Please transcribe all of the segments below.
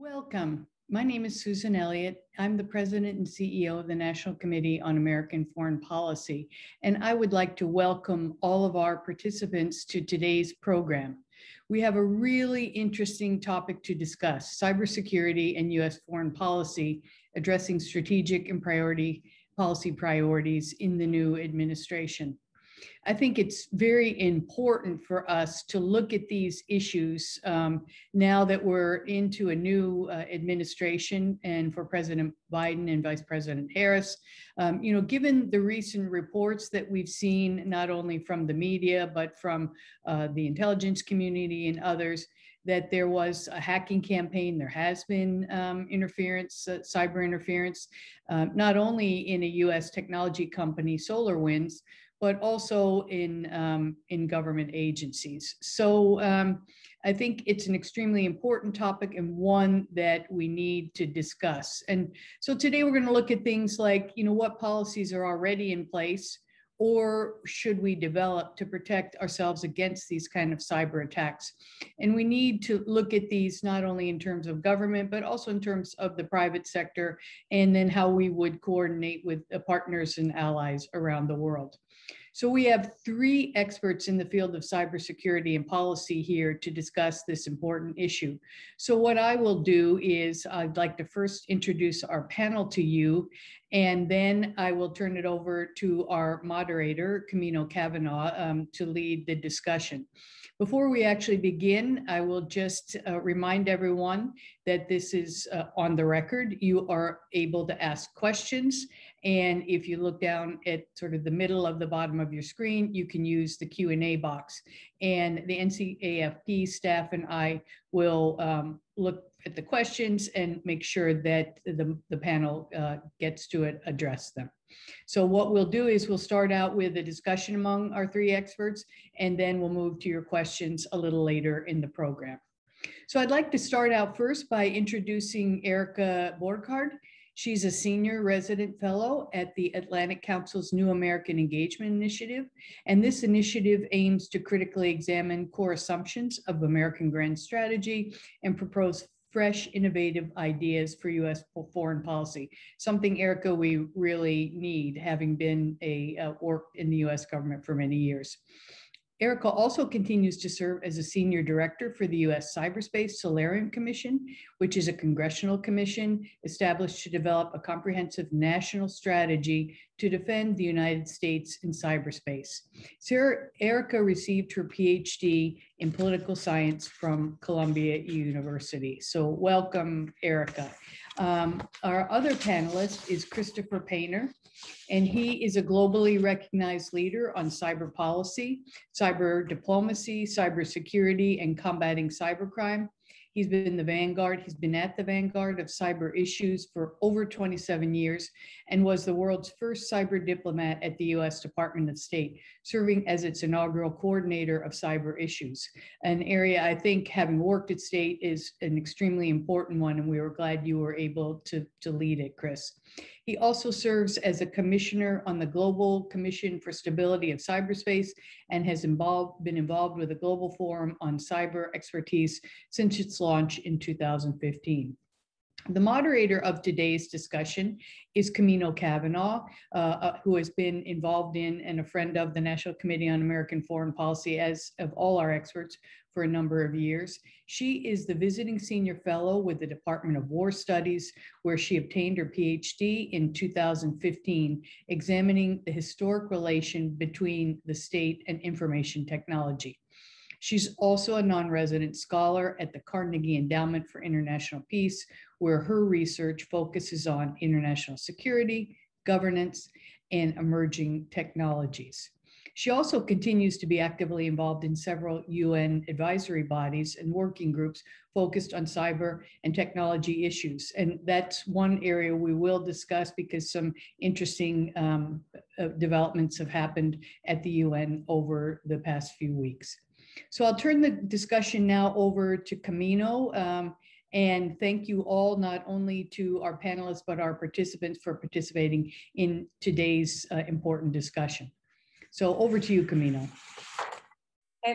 Welcome. My name is Susan Elliott. I'm the President and CEO of the National Committee on American Foreign Policy, and I would like to welcome all of our participants to today's program. We have a really interesting topic to discuss: cybersecurity and U.S. foreign policy, addressing strategic and policy priorities in the new administration. I think it's very important for us to look at these issues now that we're into a new administration, and for President Biden and Vice President Harris. Given the recent reports that we've seen, not only from the media, but from the intelligence community and others, that there was a hacking campaign, there has been interference, cyber interference, not only in a US technology company, SolarWinds, but also in government agencies. So I think it's an extremely important topic and one that we need to discuss. And so today we're going to look at things like, what policies are already in place, or should we develop to protect ourselves against these kind of cyber attacks? And we need to look at these not only in terms of government, but also in terms of the private sector, and then how we would coordinate with partners and allies around the world. So we have three experts in the field of cybersecurity and policy here to discuss this important issue. So what I will do is I'd like to first introduce our panel to you, and then I will turn it over to our moderator, Camino Cavanaugh, to lead the discussion. Before we actually begin, I will just remind everyone that this is on the record. You are able to ask questions. And if you look down at sort of the middle of the bottom of your screen, you can use the Q&A box. And the NCAFP staff and I will look at the questions and make sure that the panel gets to address them. So what we'll do is we'll start out with a discussion among our three experts, and then we'll move to your questions a little later in the program. So I'd like to start out first by introducing Erica Borghard. She's a senior resident fellow at the Atlantic Council's New American Engagement Initiative, and this initiative aims to critically examine core assumptions of American grand strategy and propose fresh, innovative ideas for U.S. foreign policy, something, Erica, we really need, having been worked in the U.S. government for many years. Erica also continues to serve as a senior director for the U.S. Cyberspace Solarium Commission, which is a congressional commission established to develop a comprehensive national strategy to defend the United States in cyberspace. Erica received her PhD in political science from Columbia University. So welcome, Erica. Our other panelist is Christopher Painter, and he is a globally recognized leader on cyber policy, cyber diplomacy, cybersecurity, and combating cybercrime. He's been at the vanguard of cyber issues for over 27 years and was the world's first cyber diplomat at the U.S. Department of State, serving as its inaugural coordinator of cyber issues. An area I think, having worked at State, is an extremely important one, and we were glad you were able to lead it, Chris. He also serves as a commissioner on the Global Commission for Stability of Cyberspace and has been involved with the Global Forum on Cyber Expertise since its launch in 2015. The moderator of today's discussion is Camino Cavanaugh, who has been involved in and a friend of the National Committee on American Foreign Policy, as of all our experts, for a number of years. She is the visiting senior fellow with the Department of War Studies, where she obtained her PhD in 2015, examining the historic relation between the state and information technology. She's also a non-resident scholar at the Carnegie Endowment for International Peace, where her research focuses on international security, governance, and emerging technologies. She also continues to be actively involved in several UN advisory bodies and working groups focused on cyber and technology issues. And that's one area we will discuss because some interesting developments have happened at the UN over the past few weeks. So I'll turn the discussion now over to Camino, and thank you all, not only to our panelists, but our participants for participating in today's important discussion. So over to you, Camino.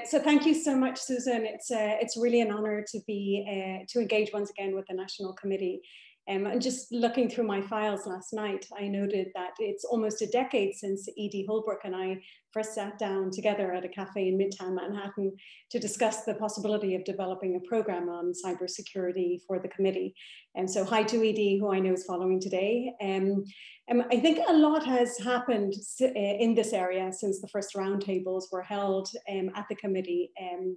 So thank you so much, Susan. It's really an honor to be to engage once again with the National Committee. And just looking through my files last night, I noted that it's almost a decade since Edie Holbrook and I first sat down together at a cafe in Midtown Manhattan to discuss the possibility of developing a program on cybersecurity for the committee. And so hi to Edie, who I know is following today. I think a lot has happened in this area since the first roundtables were held at the committee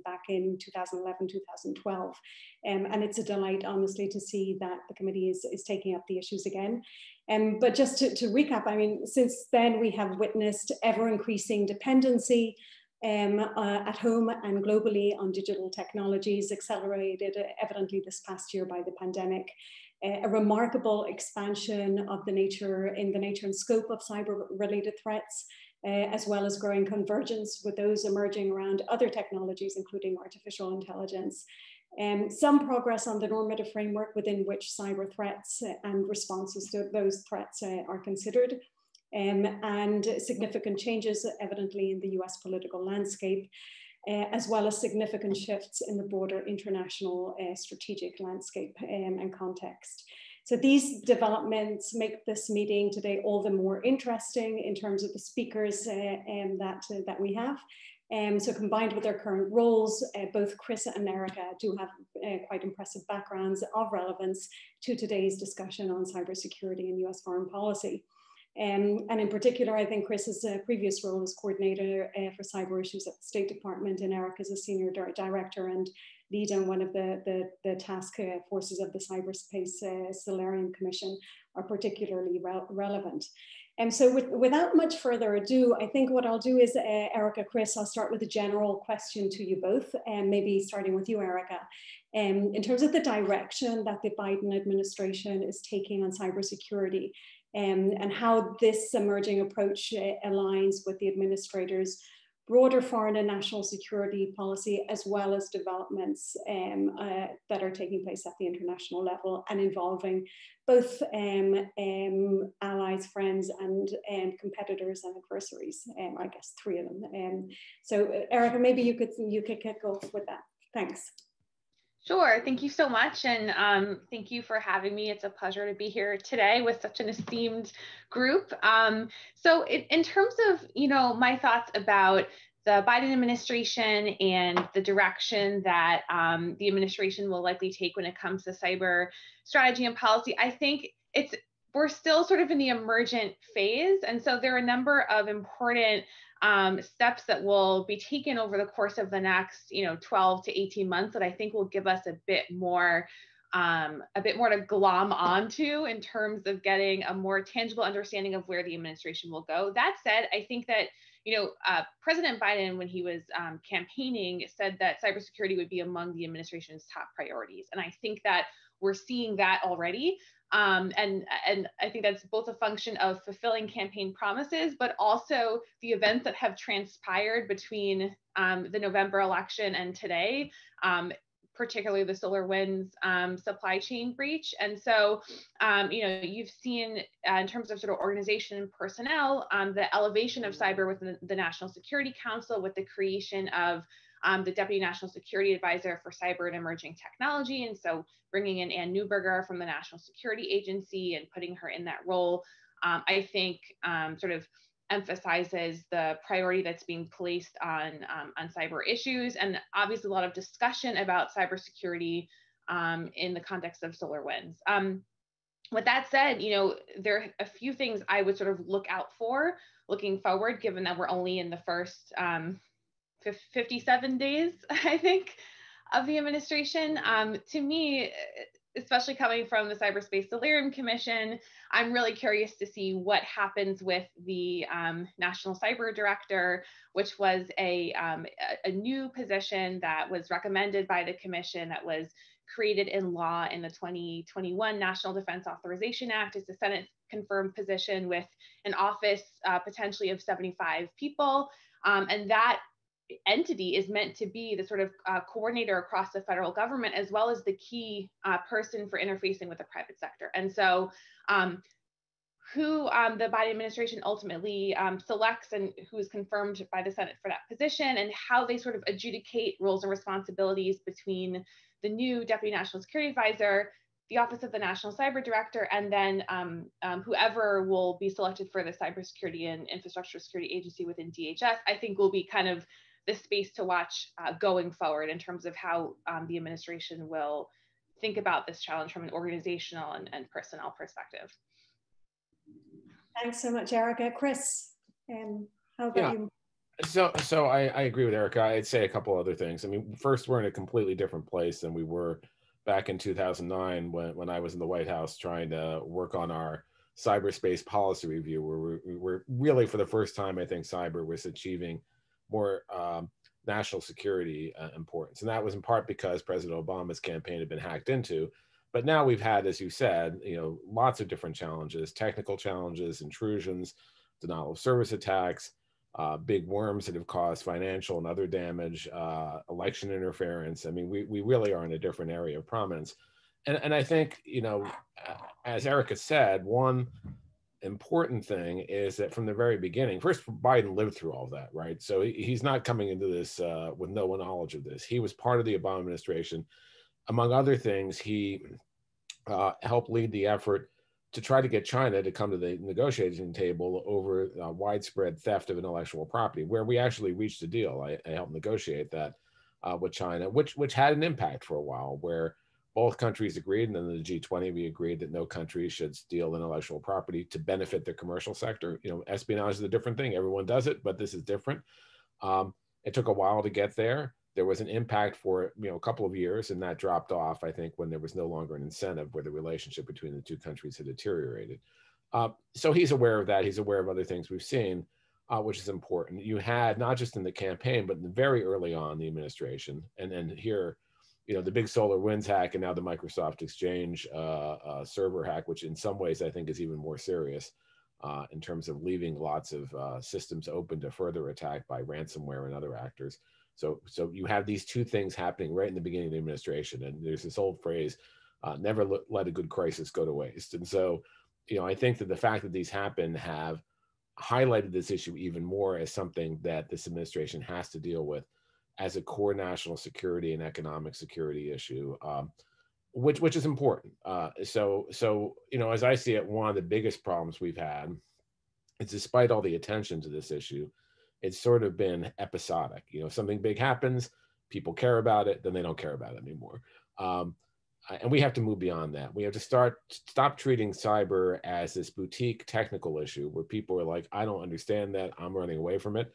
back in 2011, 2012. And it's a delight, honestly, to see that the committee is taking up the issues again. But just to recap, I mean, since then we have witnessed ever increasing dependency at home and globally on digital technologies, accelerated evidently this past year by the pandemic. A remarkable expansion of the nature and scope of cyber-related threats, as well as growing convergence with those emerging around other technologies, including artificial intelligence. Some progress on the normative framework within which cyber threats and responses to those threats are considered, and significant changes evidently in the US political landscape, as well as significant shifts in the broader international strategic landscape and context. So these developments make this meeting today all the more interesting in terms of the speakers that we have. So combined with their current roles, both Chris and Erica do have quite impressive backgrounds of relevance to today's discussion on cybersecurity and US foreign policy. And in particular, I think Chris's previous role as coordinator for cyber issues at the State Department, and Eric as a senior director and lead on one of the task forces of the Cyberspace Solarium Commission are particularly relevant. And so without much further ado, I think what I'll do is, Erica, Chris, I'll start with a general question to you both, and maybe starting with you, Erica. In terms of the direction that the Biden administration is taking on cybersecurity, and how this emerging approach aligns with the administrator's broader foreign and national security policy, as well as developments that are taking place at the international level and involving both allies, friends, and competitors and adversaries. I guess three of them. So Erica, maybe you could kick off with that. Thanks. Sure. Thank you so much. And thank you for having me. It's a pleasure to be here today with such an esteemed group. So in terms of, my thoughts about the Biden administration and the direction that the administration will likely take when it comes to cyber strategy and policy, I think we're still sort of in the emergent phase. And so there are a number of important steps that will be taken over the course of the next, 12 to 18 months that I think will give us a bit more to glom onto in terms of getting a more tangible understanding of where the administration will go. That said, I think that, President Biden, when he was campaigning, said that cybersecurity would be among the administration's top priorities. And I think that we're seeing that already. And I think that's both a function of fulfilling campaign promises, but also the events that have transpired between the November election and today, particularly the SolarWinds supply chain breach. And so, you've seen in terms of sort of organization and personnel, the elevation of cyber within the National Security Council with the creation of the Deputy National Security Advisor for Cyber and Emerging Technology. And so bringing in Ann Neuberger from the National Security Agency and putting her in that role, I think sort of emphasizes the priority that's being placed on cyber issues, and obviously a lot of discussion about cybersecurity in the context of SolarWinds. With that said, there are a few things I would sort of look out for looking forward, given that we're only in the first 57 days, I think, of the administration. To me, especially coming from the Cyberspace Solarium Commission, I'm really curious to see what happens with the National Cyber Director, which was a new position that was recommended by the commission, that was created in law in the 2021 National Defense Authorization Act. It's a Senate confirmed position with an office potentially of 75 people. And that entity is meant to be the sort of coordinator across the federal government, as well as the key person for interfacing with the private sector. And so who the Biden administration ultimately selects and who is confirmed by the Senate for that position, and how they sort of adjudicate roles and responsibilities between the new Deputy National Security Advisor, the Office of the National Cyber Director, and then whoever will be selected for the Cybersecurity and Infrastructure Security Agency within DHS, I think will be kind of the space to watch going forward in terms of how the administration will think about this challenge from an organizational and personnel perspective. Thanks so much, Erica. Chris, how about you? So I agree with Erica. I'd say a couple other things. I mean, first, we're in a completely different place than we were back in 2009 when I was in the White House trying to work on our cyberspace policy review, where we're really, for the first time, I think cyber was achieving more national security importance. And that was in part because President Obama's campaign had been hacked into. But now we've had, as you said, lots of different challenges, technical challenges, intrusions, denial of service attacks, big worms that have caused financial and other damage, election interference. I mean, we really are in a different area of prominence. And I think, as Erica said, one important thing is that from the very beginning, first, Biden lived through all that, right? So he's not coming into this with no knowledge of this. He was part of the Obama administration. Among other things, he helped lead the effort to try to get China to come to the negotiating table over widespread theft of intellectual property, where we actually reached a deal. I helped negotiate that with China, which had an impact for a while, where both countries agreed, and then the G20, we agreed that no country should steal intellectual property to benefit the commercial sector. Espionage is a different thing. Everyone does it, but this is different. It took a while to get there. There was an impact for a couple of years, and that dropped off, I think, when there was no longer an incentive, where the relationship between the two countries had deteriorated. So he's aware of that. He's aware of other things we've seen, which is important. You had, not just in the campaign, but very early on in the administration, and here, the big SolarWinds hack, and now the Microsoft Exchange server hack, which in some ways I think is even more serious in terms of leaving lots of systems open to further attack by ransomware and other actors. So you have these two things happening right in the beginning of the administration. And there's this old phrase, never let a good crisis go to waste. And so, I think that the fact that these happen have highlighted this issue even more as something that this administration has to deal with as a core national security and economic security issue, which is important. So as I see it, one of the biggest problems we've had is, despite all the attention to this issue, it's sort of been episodic. Something big happens, people care about it, then they don't care about it anymore. And we have to move beyond that. We have to stop treating cyber as this boutique technical issue where people are like, I don't understand that, I'm running away from it.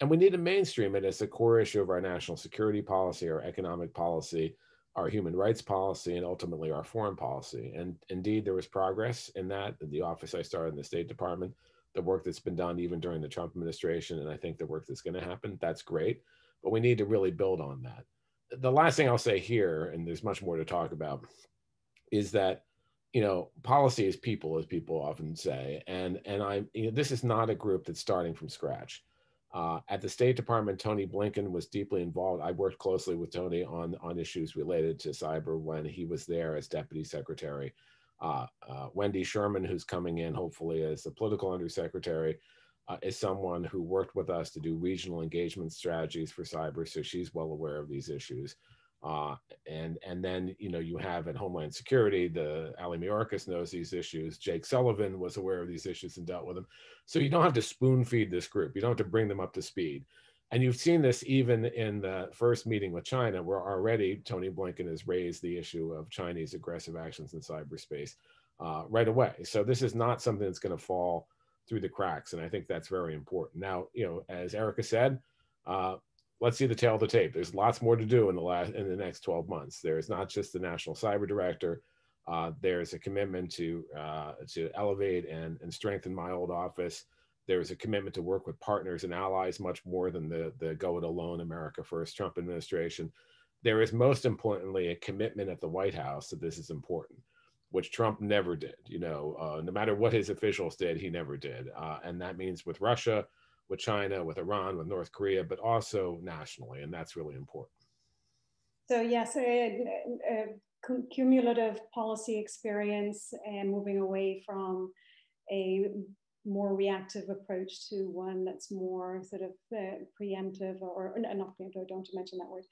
And we need to mainstream it as the core issue of our national security policy, our economic policy, our human rights policy, and ultimately our foreign policy. And indeed, there was progress in that. In the office I started in the State Department, the work that's been done even during the Trump administration, and I think the work that's going to happen, that's great. But we need to really build on that. The last thing I'll say here, and there's much more to talk about, is that policy is people, as people often say, and this is not a group that's starting from scratch. At the State Department, Tony Blinken was deeply involved. I worked closely with Tony on issues related to cyber when he was there as Deputy Secretary. Wendy Sherman, who's coming in hopefully as the political undersecretary, is someone who worked with us to do regional engagement strategies for cyber, so she's well aware of these issues. And then you have at Homeland Security, the Ali Mayorkas knows these issues. Jake Sullivan was aware of these issues and dealt with them. So you don't have to spoon feed this group. You don't have to bring them up to speed. And you've seen this even in the first meeting with China, where already Tony Blinken has raised the issue of Chinese aggressive actions in cyberspace right away. So this is not something that's going to fall through the cracks. And I think that's very important. Now, as Erica said, let's see the tail of the tape. There's lots more to do in the next 12 months. There's not just the National Cyber Director. There's a commitment to elevate and strengthen my old office. There's a commitment to work with partners and allies much more than the go it alone America First Trump administration. There is most importantly a commitment at the White House that this is important, which Trump never did. No matter what his officials did, he never did. And that means with Russia, with China, with Iran, with North Korea, but also nationally, and that's really important. So yes, cumulative policy experience and moving away from a more reactive approach to one that's more sort of preemptive, or not preemptive, I don't want to mention that word.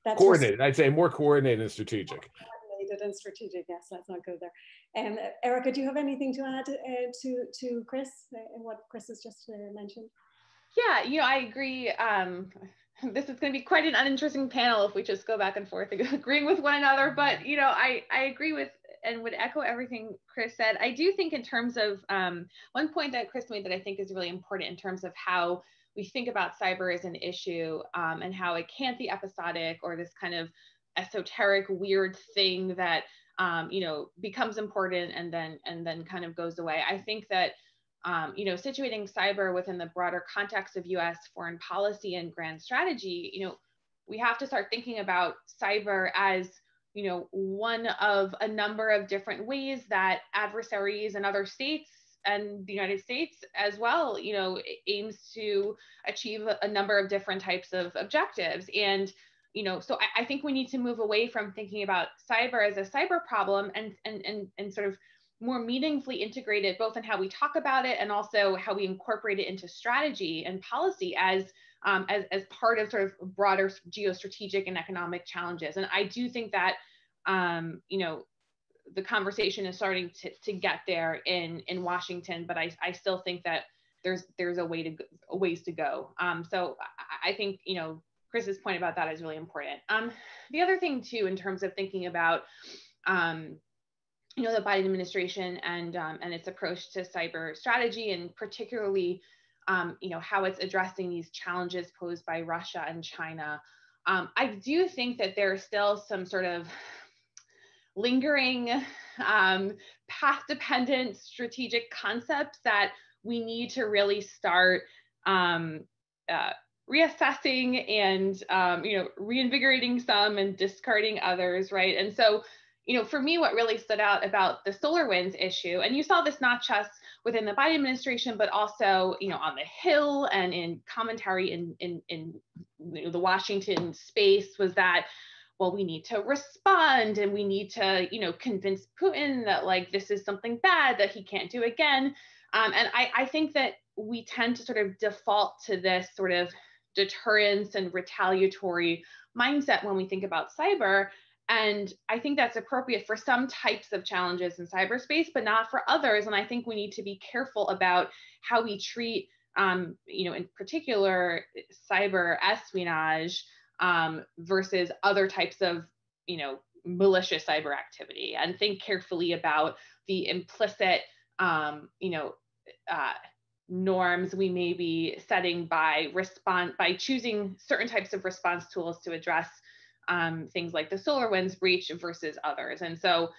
That's coordinated. I'd say more coordinated and strategic. Coordinated and strategic. Yes, let's not go there. Erica, do you have anything to add to Chris and what Chris has just mentioned? Yeah, you know, I agree. This is going to be quite an uninteresting panel if we just go back and forth agreeing with one another. But, you know, I agree with and would echo everything Chris said. I do think in terms of one point that Chris made that I think is really important in terms of how we think about cyber as an issue, and how it can't be episodic or this kind of esoteric, weird thing that, you know, becomes important and then kind of goes away. I think that you know, situating cyber within the broader context of US foreign policy and grand strategy, you know, we have to start thinking about cyber as, you know, one of a number of different ways that adversaries in other states and the United States as well, you know, aims to achieve a number of different types of objectives. And, you know, so I think we need to move away from thinking about cyber as a cyber problem and sort of more meaningfully integrated both in how we talk about it and also how we incorporate it into strategy and policy as part of sort of broader geostrategic and economic challenges. And I do think that, you know, the conversation is starting to get there in Washington, but I still think that there's a ways to go. So I think, you know, Chris's point about that is really important. The other thing too, in terms of thinking about, you know, the Biden administration and its approach to cyber strategy, and particularly, you know, how it's addressing these challenges posed by Russia and China. I do think that there's still some sort of lingering path-dependent strategic concepts that we need to really start reassessing and, you know, reinvigorating some and discarding others, right? And so, you know, for me, what really stood out about the SolarWinds issue, and you saw this not just within the Biden administration, but also, you know, on the Hill and in commentary in you know, the Washington space, was that, well, we need to respond and we need to, you know, convince Putin that like this is something bad that he can't do again. And I think that we tend to sort of default to this sort of deterrence and retaliatory mindset when we think about cyber. And I think that's appropriate for some types of challenges in cyberspace, but not for others. And I think we need to be careful about how we treat, you know, in particular, cyber espionage versus other types of, you know, malicious cyber activity, and think carefully about the implicit, you know, norms we may be setting by choosing certain types of response tools to address things like the SolarWinds breach versus others. And so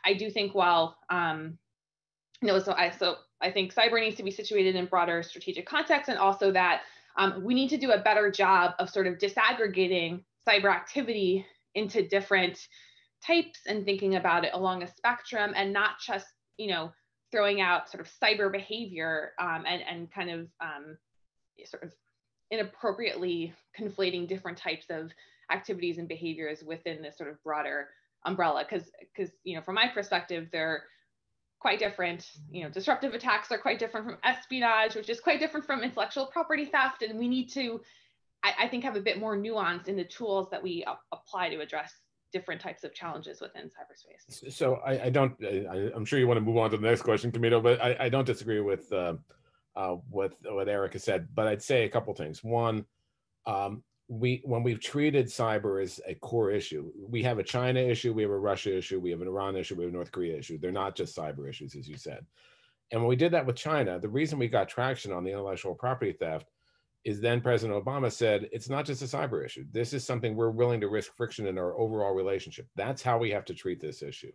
I do think while, you know, so I think cyber needs to be situated in broader strategic context, and also that we need to do a better job of sort of disaggregating cyber activity into different types and thinking about it along a spectrum, and not just, you know, throwing out sort of cyber behavior and kind of sort of inappropriately conflating different types of activities and behaviors within this sort of broader umbrella. Because you know, from my perspective, they're quite different. You know, disruptive attacks are quite different from espionage, which is quite different from intellectual property theft. And we need to, I think, have a bit more nuance in the tools that we apply to address different types of challenges within cyberspace. So I'm sure you want to move on to the next question, Camilo, but I don't disagree with what Erica said, but I'd say a couple things. One, when we've treated cyber as a core issue, we have a China issue, we have a Russia issue, we have an Iran issue, we have a North Korea issue. They're not just cyber issues, as you said. And when we did that with China, the reason we got traction on the intellectual property theft is then President Obama said, it's not just a cyber issue. This is something we're willing to risk friction in our overall relationship. That's how we have to treat this issue.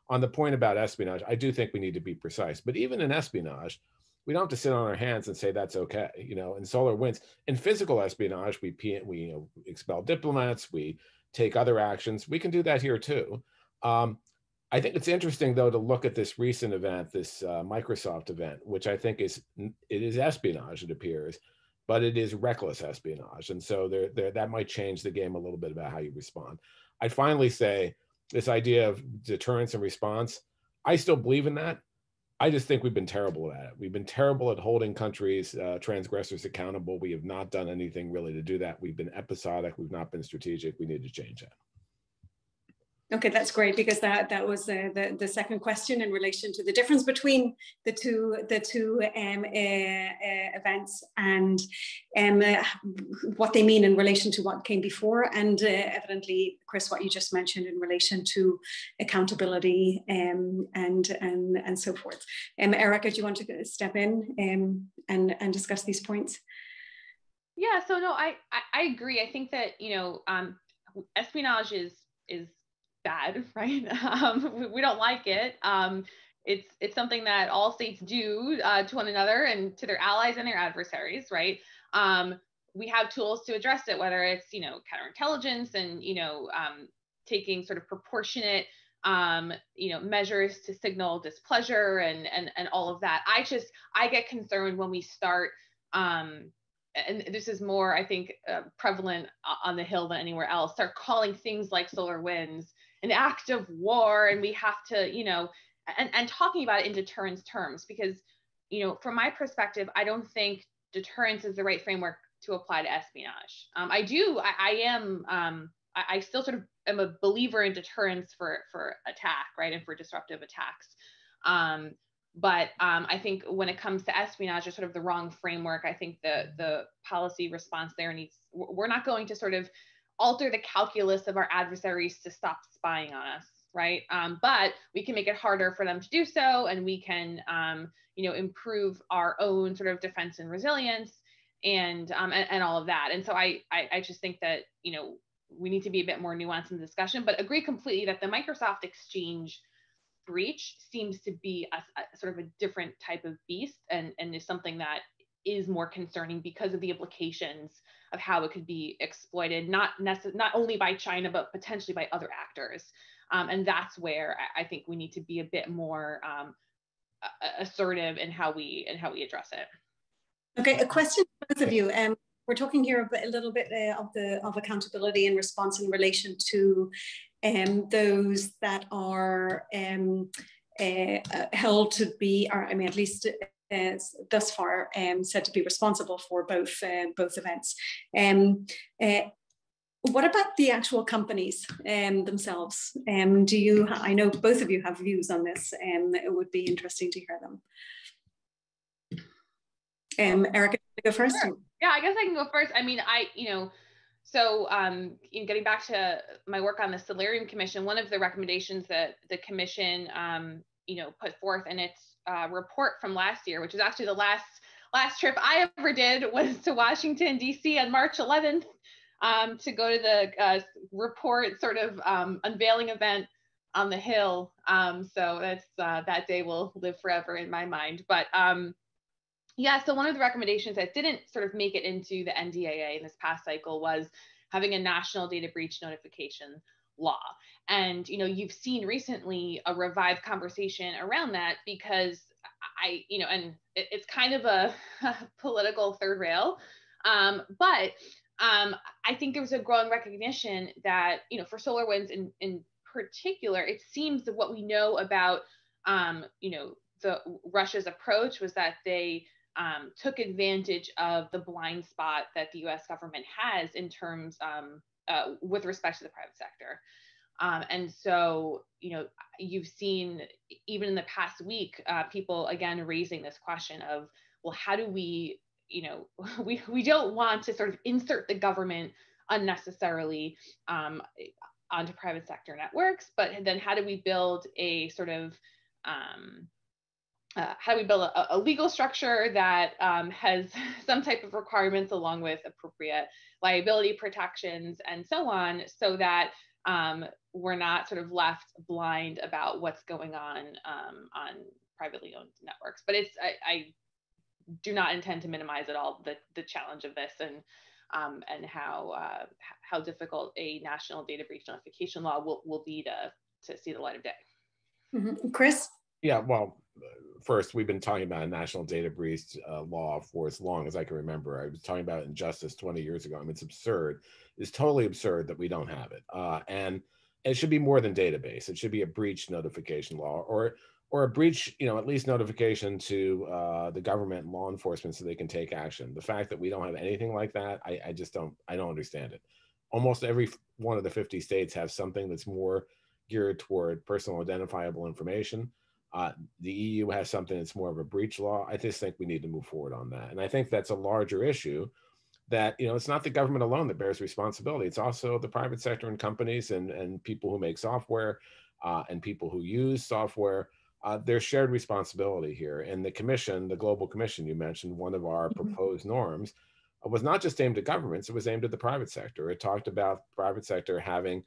On the point about espionage, I do think we need to be precise, but even in espionage, we don't have to sit on our hands and say that's okay. You know, in SolarWinds, in physical espionage, we you know, expel diplomats, we take other actions. We can do that here too. I think it's interesting though to look at this recent event, this Microsoft event, which I think it is espionage, it appears, but it is reckless espionage. And so that might change the game a little bit about how you respond. I'd finally say this idea of deterrence and response, I still believe in that. I just think we've been terrible at it. We've been terrible at holding countries, transgressors accountable. We have not done anything really to do that. We've been episodic. We've not been strategic. We need to change that. Okay, that's great, because that was the second question in relation to the difference between the two events and what they mean in relation to what came before, and evidently, Chris, what you just mentioned in relation to accountability and so forth. Erica, do you want to step in and discuss these points? Yeah. So no, I agree. I think that espionage is bad, right? We don't like it. It's something that all states do to one another and to their allies and their adversaries, right? We have tools to address it, whether it's counterintelligence and taking sort of proportionate measures to signal displeasure and all of that. I get concerned when we start. And this is more, I think, prevalent on the Hill than anywhere else, start calling things like SolarWinds an act of war, and we have to, and talking about it in deterrence terms, because, from my perspective, I don't think deterrence is the right framework to apply to espionage. I still sort of am a believer in deterrence for attack, right, and for disruptive attacks. But I think when it comes to espionage, it's sort of the wrong framework. I think the policy response there we're not going to sort of alter the calculus of our adversaries to stop spying on us, right? But we can make it harder for them to do so, and we can, improve our own sort of defense and resilience, and all of that. And so I just think that we need to be a bit more nuanced in the discussion, but agree completely that the Microsoft Exchange breach seems to be a sort of a different type of beast, and is something that is more concerning because of the implications of how it could be exploited, not only by China, but potentially by other actors. And that's where I think we need to be a bit more assertive in how we address it. Okay, a question to both of you. We're talking here a little bit of accountability and response in relation to those that are held to be, or I mean, at least thus far, said to be responsible for both events. What about the actual companies themselves? I know both of you have views on this, and it would be interesting to hear them. Erica, go first. Sure. Yeah, I guess I can go first. I mean, so getting back to my work on the Solarium Commission, one of the recommendations that the commission, put forth in its report from last year, which is actually the last trip I ever did, was to Washington, D.C. on March 11th to go to the report sort of unveiling event on the Hill. So that's that day will live forever in my mind. But yeah, so one of the recommendations that didn't sort of make it into the NDAA in this past cycle was having a national data breach notification law. And, you've seen recently a revived conversation around that, because and it's kind of a political third rail. But I think there was a growing recognition that, for SolarWinds in particular, it seems that what we know about, the Russia's approach was that they took advantage of the blind spot that the U.S. government has in terms with respect to the private sector. And so, you've seen even in the past week, people again raising this question of, well, how do we, we don't want to sort of insert the government unnecessarily onto private sector networks, but then how do we build a sort of how do we build a legal structure that has some type of requirements along with appropriate liability protections and so on, so that we're not sort of left blind about what's going on privately owned networks. But I do not intend to minimize at all the challenge of this and how difficult a national data breach notification law will be to see the light of day. Mm-hmm. Chris? Yeah, well, first, we've been talking about a national data breach law for as long as I can remember. I was talking about it in Justice 20 years ago. I mean, it's absurd. It's totally absurd that we don't have it. And it should be more than database. It should be a breach notification law, or a breach, at least notification to the government and law enforcement so they can take action. The fact that we don't have anything like that, I just don't understand it. Almost every one of the 50 states have something that's more geared toward personal identifiable information. The EU has something that's more of a breach law. I just think we need to move forward on that. And I think that's a larger issue that, it's not the government alone that bears responsibility. It's also the private sector and companies and people who make software and people who use software. There's shared responsibility here. And the commission, the Global Commission you mentioned, one of our proposed norms was not just aimed at governments, it was aimed at the private sector. It talked about private sector having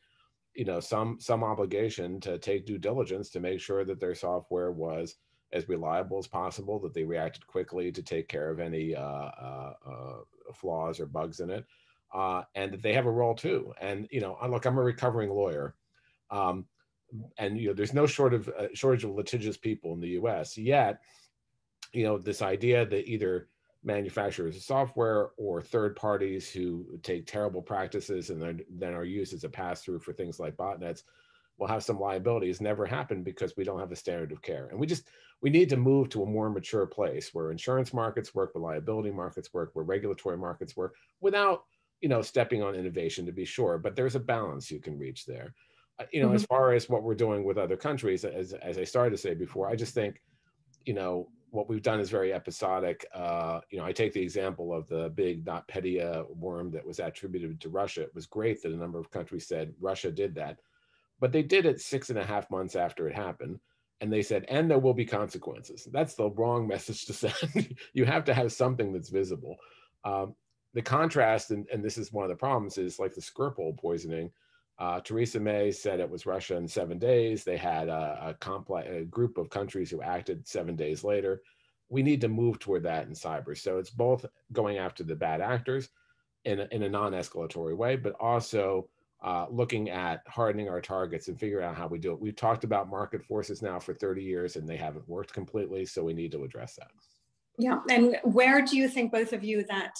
some obligation to take due diligence to make sure that their software was as reliable as possible, that they reacted quickly to take care of any flaws or bugs in it, and that they have a role too. And look, I'm a recovering lawyer, and there's no shortage of litigious people in the U.S. Yet, this idea that either manufacturers of software or third parties who take terrible practices and then are used as a pass-through for things like botnets will have some liability has never happened because we don't have a standard of care. And we need to move to a more mature place where insurance markets work, where liability markets work, where regulatory markets work, without, stepping on innovation, to be sure, but there's a balance you can reach there. As far as what we're doing with other countries, as I started to say before, I just think, what we've done is very episodic. I take the example of the big NotPetya worm that was attributed to Russia. It was great that a number of countries said Russia did that, but they did it 6.5 months after it happened. And they said, and there will be consequences. That's the wrong message to send. You have to have something that's visible. The contrast, and this is one of the problems, is like the Skripal poisoning. Theresa May said it was Russia in 7 days. They had a group of countries who acted 7 days later. We need to move toward that in cyber. So it's both going after the bad actors in a non-escalatory way, but also looking at hardening our targets and figuring out how we do it. We've talked about market forces now for 30 years and they haven't worked completely. So we need to address that. Yeah. And where do you think, both of you, that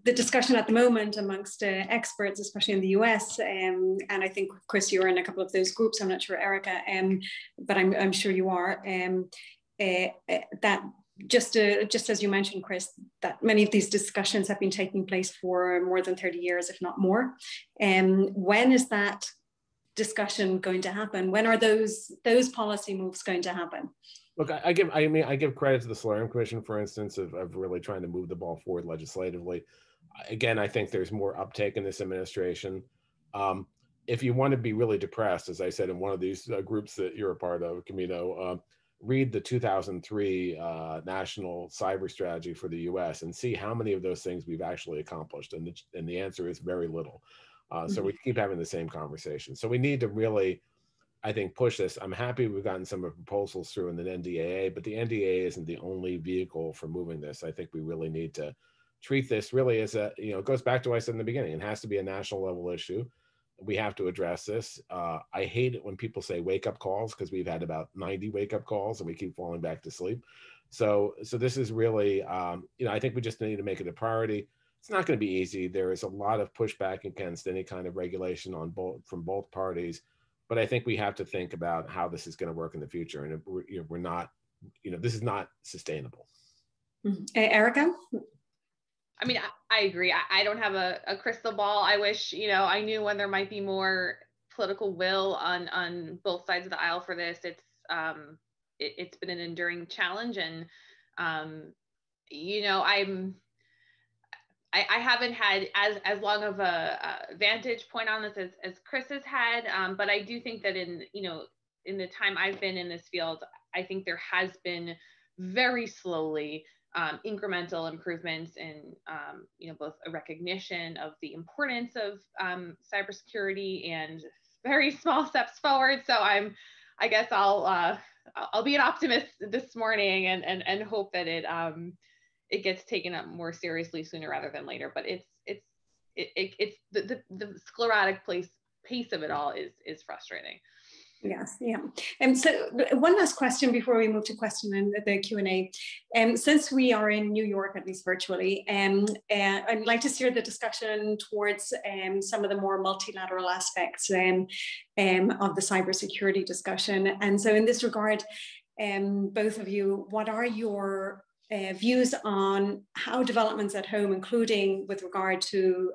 the discussion at the moment amongst experts, especially in the US, and I think, Chris, you're in a couple of those groups, I'm not sure, Erica, but I'm sure you are, that just as you mentioned, Chris, that many of these discussions have been taking place for more than 30 years, if not more. When is that discussion going to happen? When are those policy moves going to happen? Look, I give credit to the SolarWinds Commission, for instance, of really trying to move the ball forward legislatively. Again, I think there's more uptake in this administration. If you want to be really depressed, as I said in one of these groups that you're a part of, Camino, read the 2003 National Cyber Strategy for the U.S. and see how many of those things we've actually accomplished. And the answer is very little. So we keep having the same conversation. So we need to really, I think, push this. I'm happy we've gotten some of the proposals through in the NDAA, but the NDAA isn't the only vehicle for moving this. I think we really need to treat this really as a, it goes back to what I said in the beginning. It has to be a national level issue. We have to address this. I hate it when people say wake up calls, because we've had about 90 wake up calls and we keep falling back to sleep. So this is really, I think we just need to make it a priority. It's not going to be easy. There is a lot of pushback against any kind of regulation from both parties. But I think we have to think about how this is going to work in the future. And we're not, this is not sustainable. Erica? I mean, I agree. I don't have a crystal ball. I wish, I knew when there might be more political will on both sides of the aisle for this. It's been an enduring challenge. And, I haven't had as long of a vantage point on this as Chris has had, but I do think that in the time I've been in this field, I think there has been very slowly incremental improvements in both a recognition of the importance of cybersecurity and very small steps forward. So I guess I'll be an optimist this morning and hope that it gets taken up more seriously sooner rather than later. But it's the sclerotic pace of it all is frustrating. Yes, yeah. So one last question before we move to question and the Q&A. Since we are in New York, at least virtually, I'd like to steer the discussion towards some of the more multilateral aspects of the cybersecurity discussion. And so in this regard, both of you, what are your views on how developments at home, including with regard to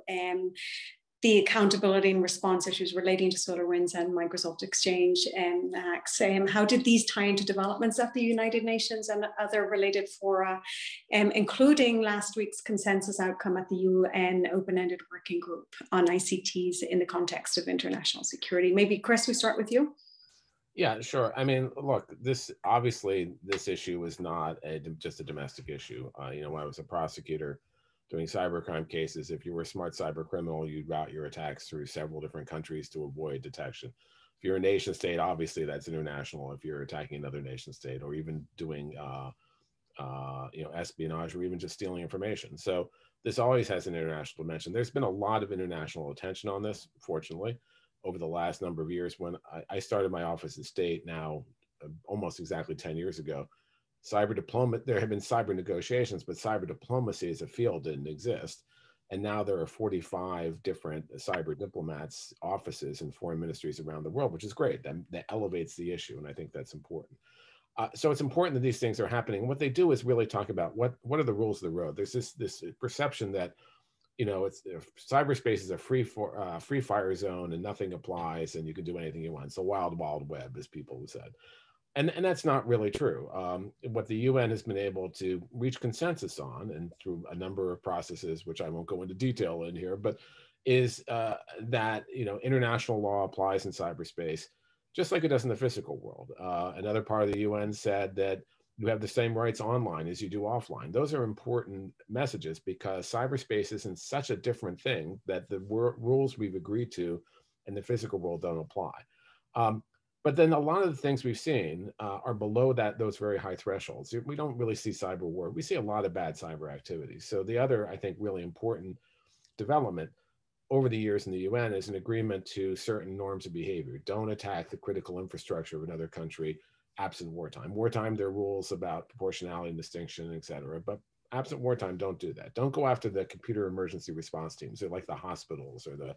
the accountability and response issues relating to SolarWinds and Microsoft Exchange hacks. How did these tie into developments at the United Nations and other related fora, including last week's consensus outcome at the UN Open-Ended Working Group on ICTs in the context of international security? Maybe Chris, we start with you. Yeah, sure. I mean, look, this issue is not just a domestic issue. You know, when I was a prosecutor doing cybercrime cases, if you were a smart cyber criminal, you'd route your attacks through several different countries to avoid detection. If you're a nation state, obviously that's international. If you're attacking another nation state, or even doing espionage, or even just stealing information. So this always has an international dimension. There's been a lot of international attention on this, fortunately, over the last number of years. When I started my office at State now almost exactly 10 years ago, there have been cyber negotiations, but cyber diplomacy as a field didn't exist. And now there are 45 different cyber diplomats offices in foreign ministries around the world, which is great. That elevates the issue, and I think that's important. So it's important that these things are happening. And what they do is really talk about what are the rules of the road. There's this perception that, you know, cyberspace is a free fire zone and nothing applies and you can do anything you want. It's a wild, wild web, as people have said. And that's not really true. What the UN has been able to reach consensus on, and through a number of processes, which I won't go into detail in here, but is that, you know, international law applies in cyberspace just like it does in the physical world. Another part of the UN said that you have the same rights online as you do offline. Those are important messages because cyberspace isn't such a different thing that the rules we've agreed to in the physical world don't apply. But then a lot of the things we've seen are below those very high thresholds. We don't really see cyber war. We see a lot of bad cyber activities. So the other, I think, really important development over the years in the UN is an agreement to certain norms of behavior. Don't attack the critical infrastructure of another country absent wartime. Wartime, there are rules about proportionality and distinction, et cetera. But absent wartime, don't do that. Don't go after the computer emergency response teams. They're like the hospitals or the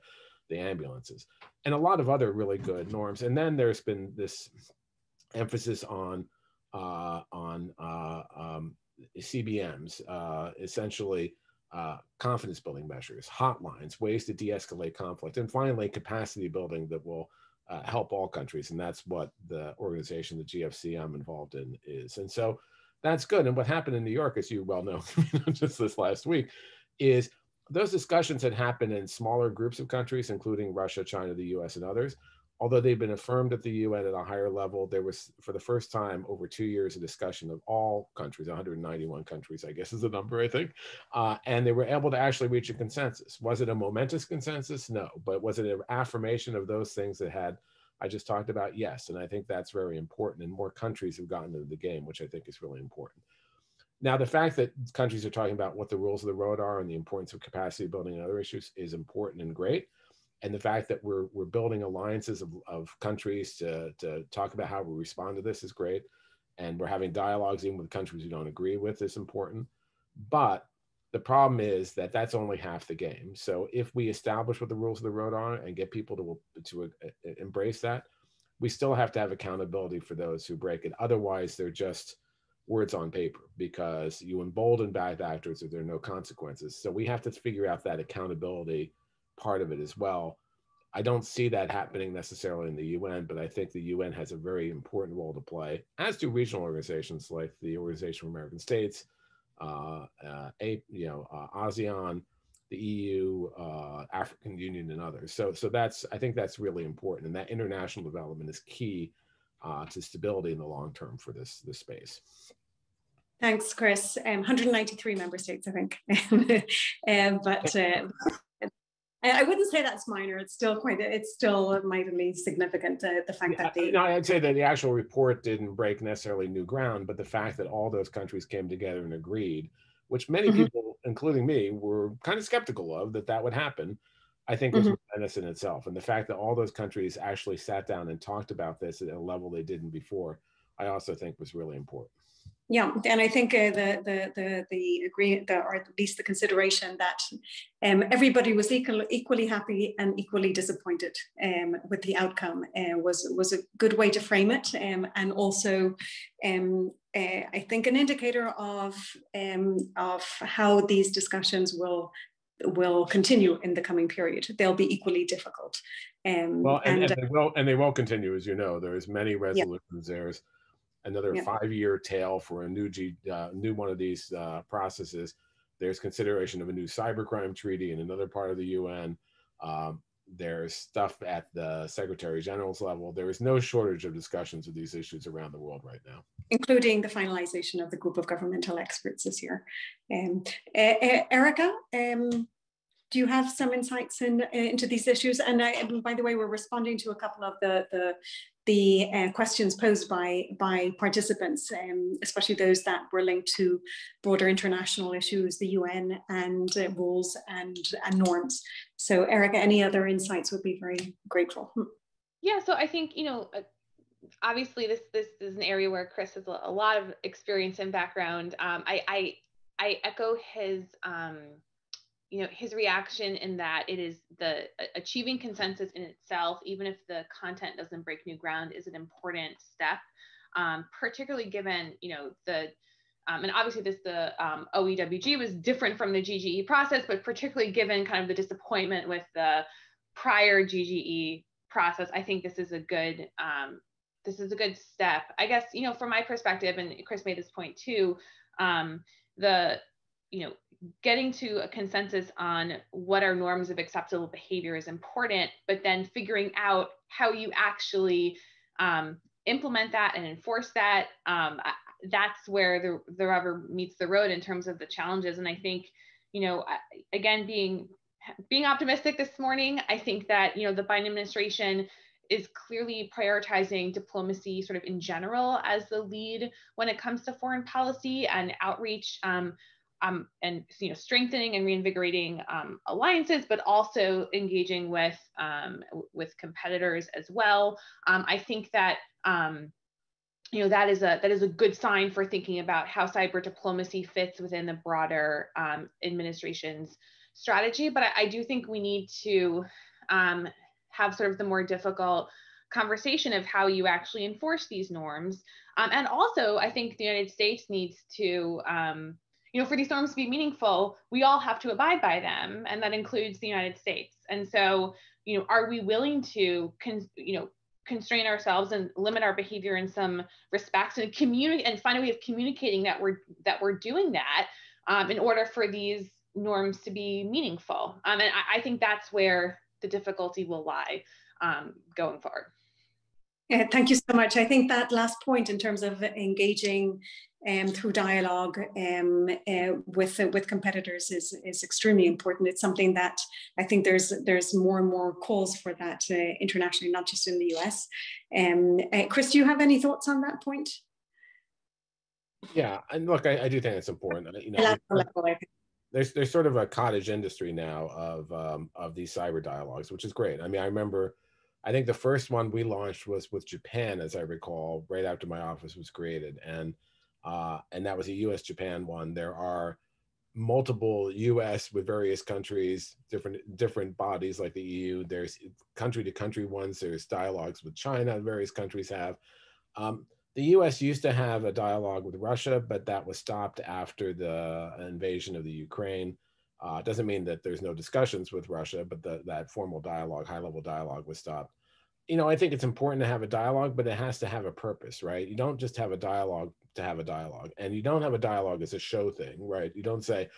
ambulances, and a lot of other really good norms. And then there's been this emphasis on CBMs, essentially confidence building measures, hotlines, ways to de-escalate conflict, and finally capacity building that will help all countries. And that's what the organization, the GFC I'm involved in, is. And so that's good. And what happened in New York, as you well know, just this last week, is those discussions had happened in smaller groups of countries, including Russia, China, the US, and others. Although they've been affirmed at the UN at a higher level, there was, for the first time over 2 years, a discussion of all countries, 191 countries, I guess is the number, I think. And they were able to actually reach a consensus. Was it a momentous consensus? No. But was it an affirmation of those things that I just talked about? Yes. And I think that's very important. And more countries have gotten into the game, which I think is really important. Now, the fact that countries are talking about what the rules of the road are and the importance of capacity building and other issues is important and great. And the fact that we're building alliances of countries to talk about how we respond to this is great. And we're having dialogues even with countries we don't agree with is important. But the problem is that that's only half the game. So if we establish what the rules of the road are and get people to embrace that, we still have to have accountability for those who break it. Otherwise, they're just words on paper because you embolden bad actors if there are no consequences. So we have to figure out that accountability part of it as well. I don't see that happening necessarily in the UN, but I think the UN has a very important role to play, as do regional organizations like the Organization of American States, ASEAN, the EU, African Union, and others. So I think that's really important, and that international development is key to stability in the long term for this space. Thanks, Chris. 193 member states, I think. But I wouldn't say that's minor. It's still mightily significant, the fact that they... No, I'd say that the actual report didn't break necessarily new ground, but the fact that all those countries came together and agreed, which many people, including me, were kind of skeptical of that would happen. I think this was medicine itself. And the fact that all those countries actually sat down and talked about this at a level they didn't before, I also think was really important. Yeah, and I think the agreement, or at least the consideration that everybody was equally happy and equally disappointed with the outcome was a good way to frame it, and also I think an indicator of how these discussions will continue in the coming period. They'll be equally difficult. Well, and they will continue, as you know. There's many resolutions. Yeah. There's another 5-year tail for a new one of these processes. There's consideration of a new cybercrime treaty in another part of the UN. There's stuff at the Secretary General's level. There is no shortage of discussions of these issues around the world right now, including the finalization of the group of governmental experts this year. Erica, do you have some insights into these issues? And by the way, we're responding to a couple of the questions posed by participants, especially those that were linked to broader international issues, the UN, and rules and norms. So Erica, any other insights would be very grateful. Yeah, so I think, obviously this is an area where Chris has a lot of experience and background. I echo his his reaction in that it is the achieving consensus in itself, even if the content doesn't break new ground, is an important step, particularly given, and obviously the OEWG was different from the GGE process, but particularly given kind of the disappointment with the prior GGE process, I think this is a good step. I guess, from my perspective, and Chris made this point too, getting to a consensus on what are norms of acceptable behavior is important, but then figuring out how you actually implement that and enforce that, that's where the rubber meets the road in terms of the challenges. And I think, again, being optimistic this morning, I think that, the Biden administration is clearly prioritizing diplomacy sort of in general as the lead when it comes to foreign policy and outreach, and strengthening and reinvigorating alliances, but also engaging with competitors as well. I think that that is a good sign for thinking about how cyber diplomacy fits within the broader administration's strategy. But I do think we need to have sort of the more difficult conversation of how you actually enforce these norms. And also, I think the United States needs to for these norms to be meaningful, we all have to abide by them, and that includes the United States. And so, are we willing to, constrain ourselves and limit our behavior in some respects, and communicate and find a way of communicating that we're doing that in order for these norms to be meaningful? And I think that's where the difficulty will lie going forward. Thank you so much. I think that last point in terms of engaging through dialogue with competitors is extremely important. It's something that I think there's more and more calls for that internationally, not just in the US. Chris, do you have any thoughts on that point? Yeah, and look, I do think it's important. There's sort of a cottage industry now of these cyber dialogues, which is great. I mean, I think the first one we launched was with Japan, as I recall, right after my office was created, and that was a U.S.-Japan one. There are multiple U.S. with various countries, different bodies like the EU. There's country-to-country ones. There's dialogues with China. Various countries have. The U.S. used to have a dialogue with Russia, but that was stopped after the invasion of the Ukraine. It doesn't mean that there's no discussions with Russia, but that formal dialogue, high-level dialogue, was stopped. I think it's important to have a dialogue, but it has to have a purpose, right? You don't just have a dialogue to have a dialogue, and you don't have a dialogue as a show thing, right? You don't say,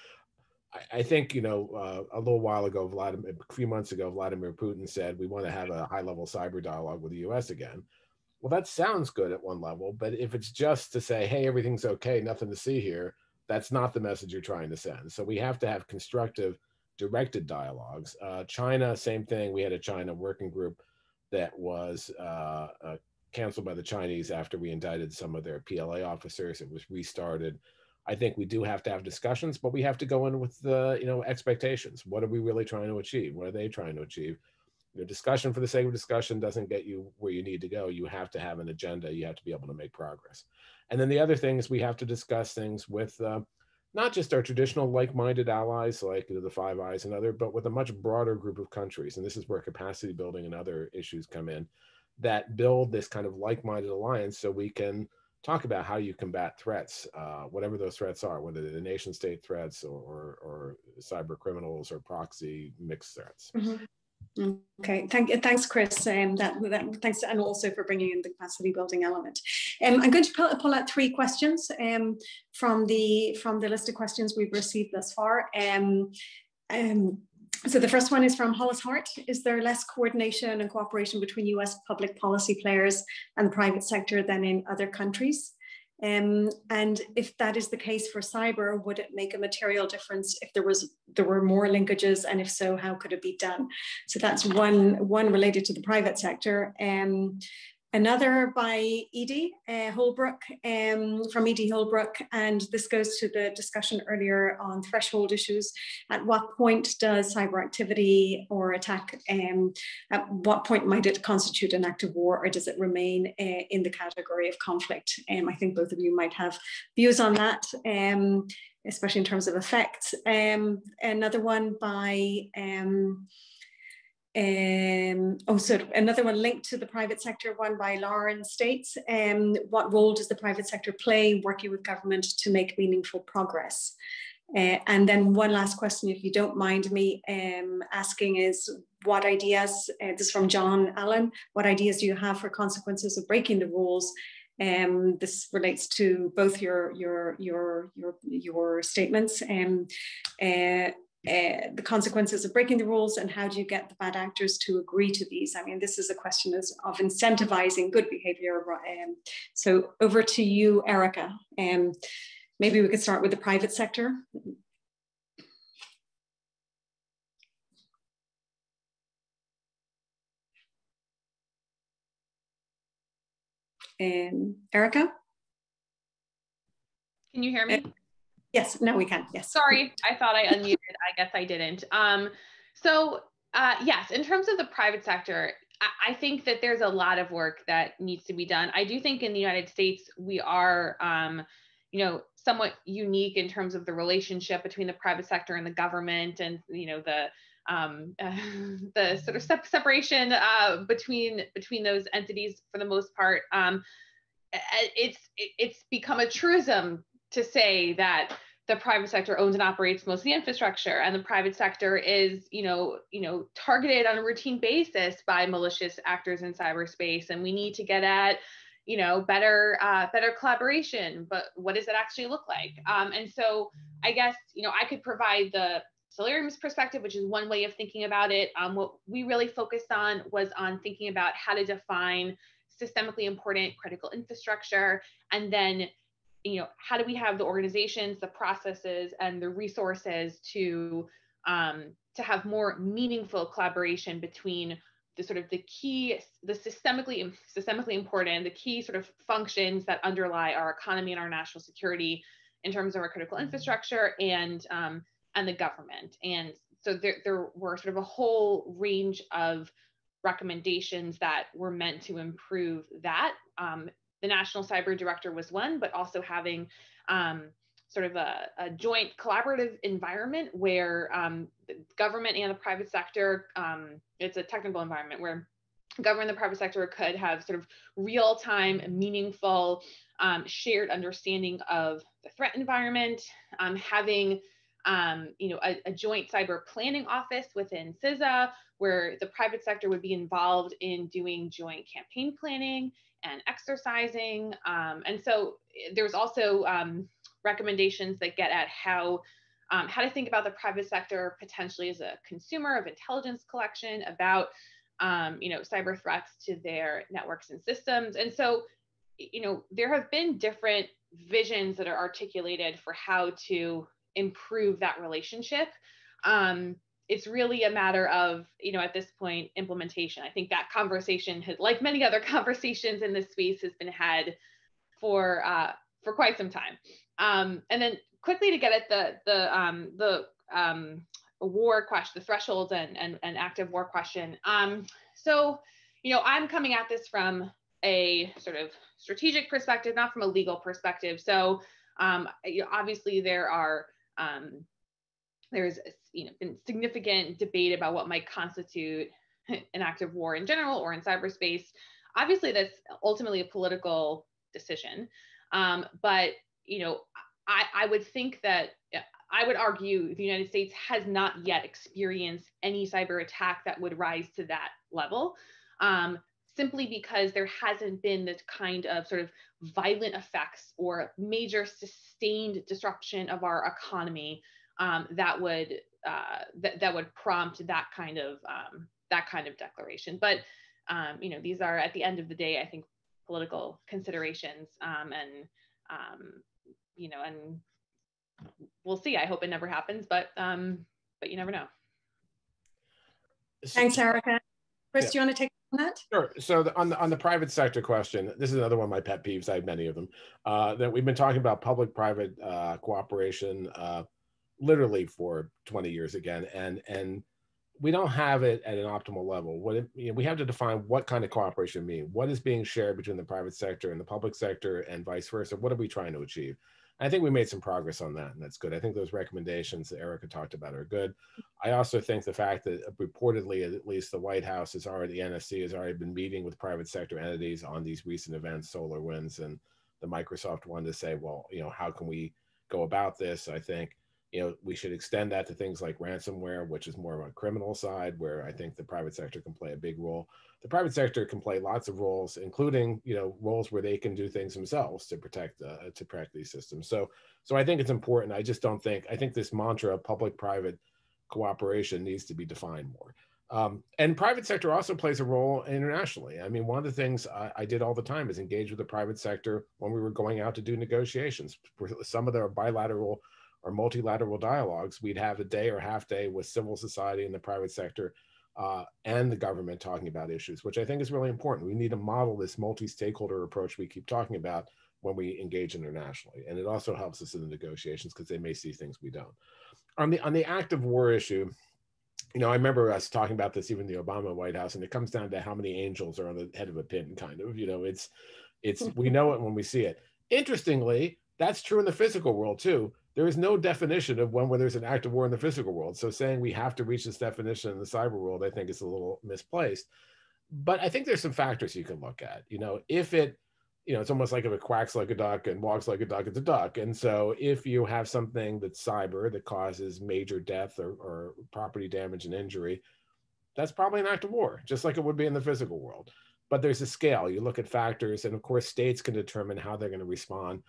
I think, a little while ago, a few months ago, Vladimir Putin said, we want to have a high-level cyber dialogue with the U.S. again. Well, that sounds good at one level, but if it's just to say, hey, everything's okay, nothing to see here, that's not the message you're trying to send. So we have to have constructive, directed dialogues. China, same thing. We had a China working group that was canceled by the Chinese after we indicted some of their PLA officers. It was restarted. I think we do have to have discussions, but we have to go in with the, expectations. What are we really trying to achieve? What are they trying to achieve? Discussion for the sake of discussion doesn't get you where you need to go. You have to have an agenda. You have to be able to make progress. And then the other thing is we have to discuss things with not just our traditional like-minded allies, like the Five Eyes and other, but with a much broader group of countries. And this is where capacity building and other issues come in that build this kind of like-minded alliance so we can talk about how you combat threats, whatever those threats are, whether they're nation state threats or cyber criminals or proxy mixed threats. Mm-hmm. Okay, thanks, Chris. Thanks, and also for bringing in the capacity building element. I'm going to pull out 3 questions from the list of questions we've received thus far. So the first one is from Hollis Hart. Is there less coordination and cooperation between US public policy players and the private sector than in other countries? And if that is the case for cyber, would it make a material difference if there were more linkages, and if so, how could it be done? So that's one related to the private sector. Another by Edie Holbrook, from Edie Holbrook, and this goes to the discussion earlier on threshold issues. At what point does cyber activity or attack, at what point might it constitute an act of war, or does it remain in the category of conflict? I think both of you might have views on that, especially in terms of effects. Another one by so another one linked to the private sector, one by Lauren states, what role does the private sector play working with government to make meaningful progress? And then one last question, if you don't mind me asking, is what ideas, this is from John Allen, what ideas do you have for consequences of breaking the rules? This relates to both your statements. The consequences of breaking the rules, and how do you get the bad actors to agree to these? I mean, this is a question of incentivizing good behavior. So over to you, Erica. Maybe we could start with the private sector. Erica? Can you hear me? Yes, now we can, yes. Sorry, I thought I unmuted, I guess I didn't. Yes, in terms of the private sector, I think that there's a lot of work that needs to be done. I do think in the United States, we are, somewhat unique in terms of the relationship between the private sector and the government, and, the sort of separation between those entities for the most part. It's become a truism to say that the private sector owns and operates most of the infrastructure, and the private sector is, targeted on a routine basis by malicious actors in cyberspace. And we need to get at, better collaboration. But what does it actually look like? And so I guess, I could provide the SolarWinds perspective, which is one way of thinking about it. What we really focused on was on thinking about how to define systemically important critical infrastructure, and then how do we have the organizations, the processes, and the resources to have more meaningful collaboration between the sort of the systemically important, the key sort of functions that underlie our economy and our national security in terms of our critical infrastructure and the government. And so there were sort of a whole range of recommendations that were meant to improve that. The National Cyber Director was one, but also having sort of a joint collaborative environment where the government and the private sector, it's a technical environment where government and the private sector could have sort of real-time, meaningful, shared understanding of the threat environment, having a joint cyber planning office within CISA, where the private sector would be involved in doing joint campaign planning and exercising. And so there's also recommendations that get at how to think about the private sector potentially as a consumer of intelligence collection about cyber threats to their networks and systems. And so, there have been different visions that are articulated for how to improve that relationship. It's really a matter of, at this point, implementation. I think that conversation has, like many other conversations in this space, has been had for for quite some time. And then quickly to get at the war question, the threshold and active war question. So, I'm coming at this from a sort of strategic perspective, not from a legal perspective. So, obviously there's been significant debate about what might constitute an active war in general or in cyberspace. Obviously, that's ultimately a political decision. But I would think that I would argue the United States has not yet experienced any cyber attack that would rise to that level, simply because there hasn't been this kind of sort of violent effects or major sustained disruption of our economy that would prompt that kind of declaration. But these are, at the end of the day, I think, political considerations, and we'll see. I hope it never happens, but you never know. Thanks, Erica. Chris, do you want to take on that? Sure. So on the private sector question, this is another one of my pet peeves. I have many of them. That we've been talking about public-private cooperation literally for 20 years again, and we don't have it at an optimal level. We have to define what kind of cooperation mean. What is being shared between the private sector and the public sector, and vice versa? What are we trying to achieve? I think we made some progress on that, and that's good. I think those recommendations that Erica talked about are good. I also think the fact that reportedly, at least the White House the NSC has already been meeting with private sector entities on these recent events, SolarWinds and the Microsoft one, to say, well, how can we go about this? I think we should extend that to things like ransomware, which is more of a criminal side, where I think the private sector can play a big role. The private sector can play lots of roles, including roles where they can do things themselves to protect these systems. So I think it's important. I just don't think, I think this mantra of public-private cooperation needs to be defined more. And private sector also plays a role internationally. I mean, one of the things I did all the time is engage with the private sector when we were going out to do negotiations. For some of their bilateral or multilateral dialogues, we'd have a day or half day with civil society and the private sector and the government talking about issues, which I think is really important. We need to model this multi-stakeholder approach we keep talking about when we engage internationally. And it also helps us in the negotiations because they may see things we don't. On the active war issue, I remember us talking about this even in the Obama White House, and it comes down to how many angels are on the head of a pin, kind of. It's we know it when we see it. Interestingly, that's true in the physical world too. There is no definition of when there's an active war in the physical world. So saying we have to reach this definition in the cyber world, I think is a little misplaced. But I think there's some factors you can look at. If it, it's almost like if it quacks like a duck and walks like a duck, it's a duck. And so if you have something that's cyber that causes major death or property damage and injury, that's probably an active war, just like it would be in the physical world. But there's a scale. You look at factors, and of course, states can determine how they're going to respond.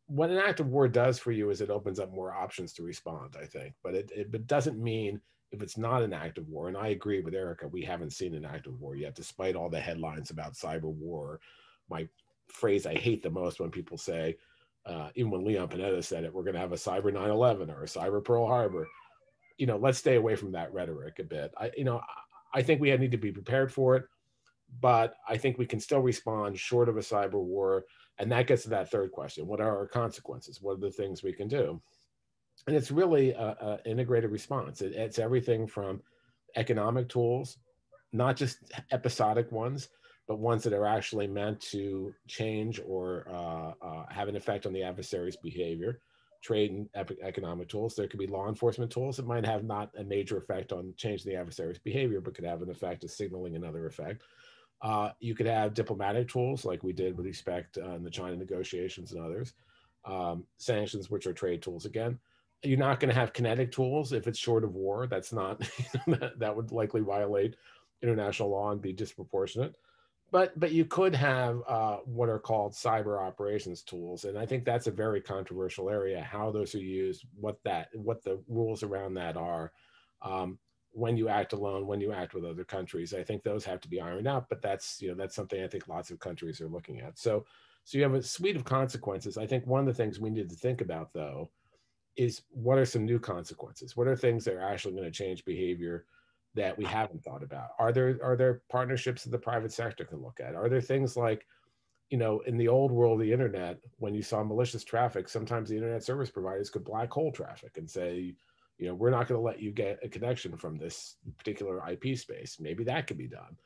What an active war does for you is it opens up more options to respond, I think. But it doesn't mean if it's not an active war, and I agree with Erica, we haven't seen an active war yet, despite all the headlines about cyber war. My phrase I hate the most when people say, even when Leon Panetta said it, we're going to have a cyber 9/11 or a cyber Pearl Harbor. Let's stay away from that rhetoric a bit. I think we need to be prepared for it, but I think we can still respond short of a cyber war. And that gets to that third question. What are our consequences? What are the things we can do? And it's really an integrated response. It's everything from economic tools, not just episodic ones, but ones that are actually meant to change or have an effect on the adversary's behavior. Trade and economic tools. There could be law enforcement tools that might have not a major effect on changing the adversary's behavior, but could have an effect of signaling another effect. You could have diplomatic tools like we did with respect in the China negotiations and others. Sanctions, which are trade tools again. You're not going to have kinetic tools if it's short of war. That's not, that would likely violate international law and be disproportionate. But you could have what are called cyber operations tools. And I think that's a very controversial area, how those are used, what the rules around that are. When you act alone, when you act with other countries, I think those have to be ironed out. But that's something I think lots of countries are looking at. So you have a suite of consequences. I think one of the things we need to think about, though, is what are some new consequences? What are things that are actually going to change behavior that we haven't thought about? Are there partnerships that the private sector can look at? Are there things like, you know, in the old world of the internet, when you saw malicious traffic, sometimes the internet service providers could black hole traffic and say, you know, we're not going to let you get a connection from this particular IP space. Maybe that could be done.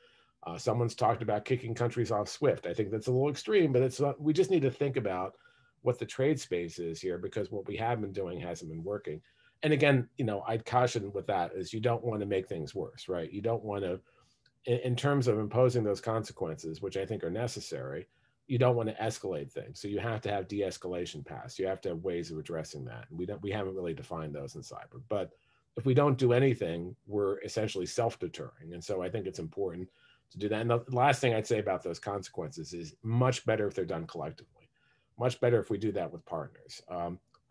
Someone's talked about kicking countries off SWIFT. I think that's a little extreme, but it's not, we just need to think about what the trade space is here, because what we have been doing hasn't been working. And again, you know, I'd caution with that is you don't want to make things worse, right? You don't want to, in terms of imposing those consequences, which I think are necessary, you don't want to escalate things. So you have to have de-escalation paths. You have to have ways of addressing that. And we haven't really defined those in cyber. But if we don't do anything, we're essentially self-deterring. And so I think it's important to do that. And the last thing I'd say about those consequences is much better if they're done collectively. Much better if we do that with partners.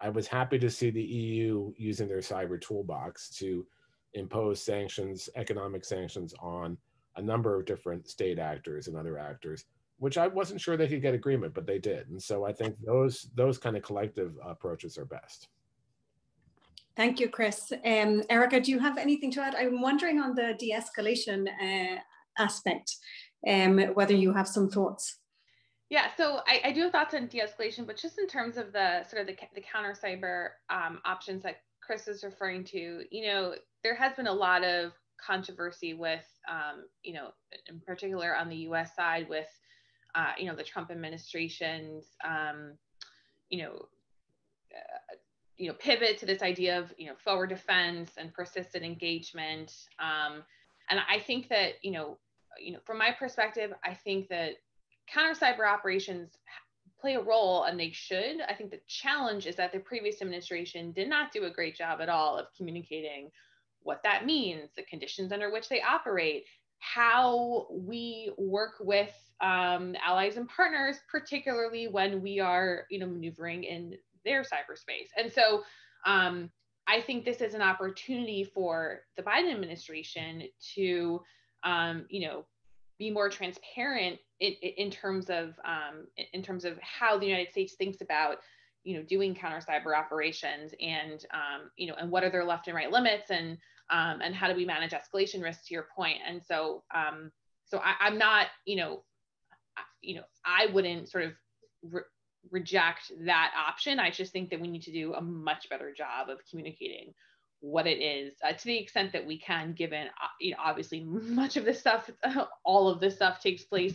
I was happy to see the EU using their cyber toolbox to impose sanctions, economic sanctions on a number of different state actors and other actors, which I wasn't sure they could get agreement, but they did. And so I think those kind of collective approaches are best. Thank you, Chris. Erica, do you have anything to add? I'm wondering on the de-escalation aspect, whether you have some thoughts. Yeah, so I do have thoughts on de-escalation, but just in terms of the sort of the counter cyber options that Chris is referring to, you know, there has been a lot of controversy with, you know, in particular on the US side with, you know, the Trump administration's, you know, pivot to this idea of, you know, forward defense and persistent engagement. And I think that, you know, from my perspective, I think that counter cyber operations play a role, and they should. I think the challenge is that the previous administration did not do a great job at all of communicating what that means, the conditions under which they operate, how we work with allies and partners, particularly when we are, you know, maneuvering in their cyberspace. And so I think this is an opportunity for the Biden administration to, you know, be more transparent in terms of how the United States thinks about, you know, doing counter cyber operations, and you know, and what are their left and right limits, and how do we manage escalation risks, to your point. And so I'm not, you know, I wouldn't sort of reject that option. I just think that we need to do a much better job of communicating what it is, to the extent that we can, given, you know, obviously much of this stuff, all of this stuff takes place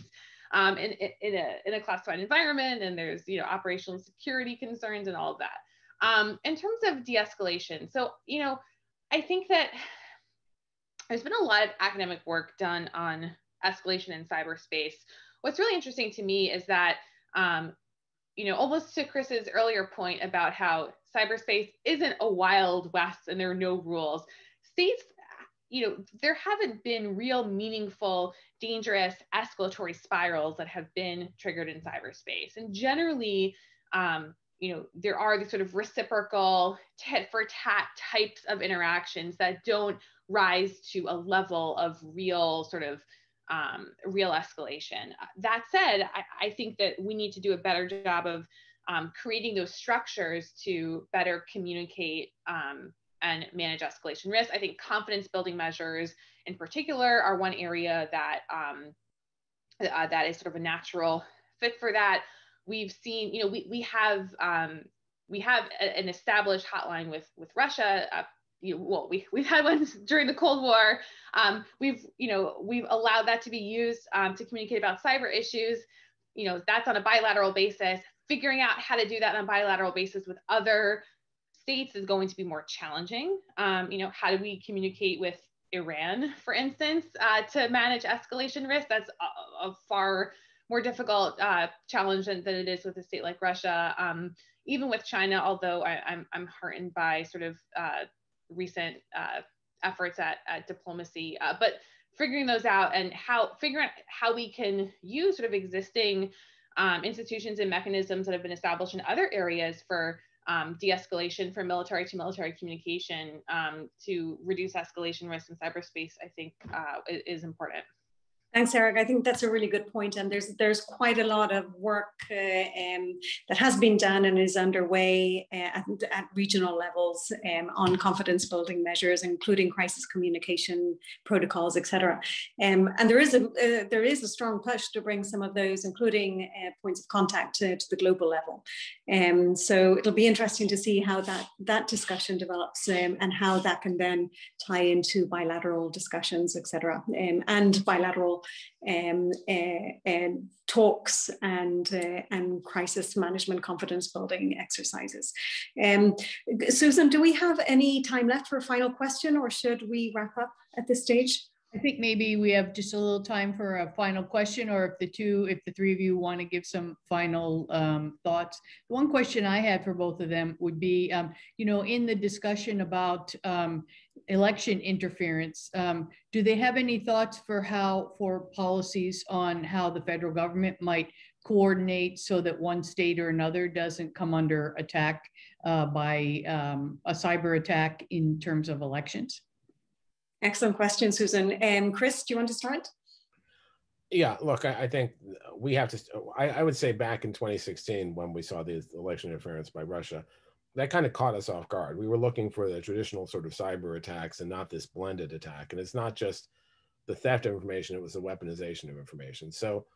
in a classified environment, and there's, you know, operational security concerns and all of that. In terms of de-escalation, so, you know, I think that there's been a lot of academic work done on escalation in cyberspace. What's really interesting to me is that, you know, almost to Chris's earlier point about how cyberspace isn't a wild west and there are no rules. States, you know, there haven't been real meaningful, dangerous escalatory spirals that have been triggered in cyberspace. And generally, you know, there are these sort of reciprocal tit for tat types of interactions that don't rise to a level of real sort of real escalation. That said, I think that we need to do a better job of creating those structures to better communicate and manage escalation risk. I think confidence building measures in particular are one area that that is sort of a natural fit for that. We've seen, you know, we have an established hotline with Russia. Well, we've had one during the Cold War. We've allowed that to be used to communicate about cyber issues. You know, that's on a bilateral basis. Figuring out how to do that on a bilateral basis with other states is going to be more challenging. You know, how do we communicate with Iran, for instance, to manage escalation risk? That's a far more difficult challenge than it is with a state like Russia. Even with China, although I'm heartened by sort of recent efforts at diplomacy, but figuring those out and figuring out how we can use sort of existing institutions and mechanisms that have been established in other areas for de-escalation, for military to military communication, to reduce escalation risk in cyberspace, I think is important. Thanks, Eric. I think that's a really good point, and there's quite a lot of work that has been done and is underway at regional levels on confidence building measures, including crisis communication protocols, etc. And there is a strong push to bring some of those, including points of contact, to the global level. So it'll be interesting to see how that discussion develops and how that can then tie into bilateral discussions, etc., and bilateral talks and crisis management confidence building exercises. Susan, do we have any time left for a final question, or should we wrap up at this stage? I think maybe we have just a little time for a final question, or if the three of you want to give some final thoughts. One question I had for both of them would be, in the discussion about election interference, do they have any thoughts for policies on how the federal government might coordinate so that one state or another doesn't come under attack by a cyber attack in terms of elections? Excellent question, Susan. Chris, do you want to start? Yeah, look, I think we have to, I would say back in 2016, when we saw the election interference by Russia, that kind of caught us off guard. We were looking for the traditional sort of cyber attacks and not this blended attack. And it's not just the theft of information, it was the weaponization of information. So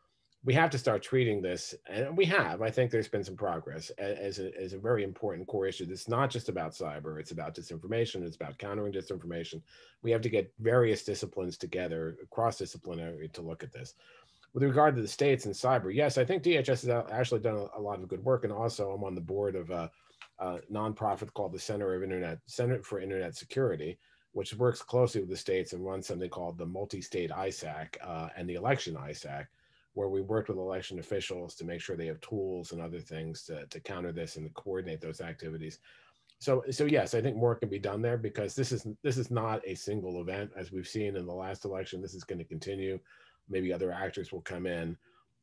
we have to start treating this, and we have. I think there's been some progress as a very important core issue. It's not just about cyber, it's about disinformation, it's about countering disinformation. We have to get various disciplines together, cross-disciplinary, to look at this. With regard to the states and cyber, yes, I think DHS has actually done a lot of good work, and also I'm on the board of a nonprofit called the Center for Internet Security, which works closely with the states and runs something called the multi-state ISAC and the election ISAC, where we worked with election officials to make sure they have tools and other things to counter this and to coordinate those activities. So yes, I think more can be done there, because this is not a single event. As we've seen in the last election, this is going to continue. Maybe other actors will come in.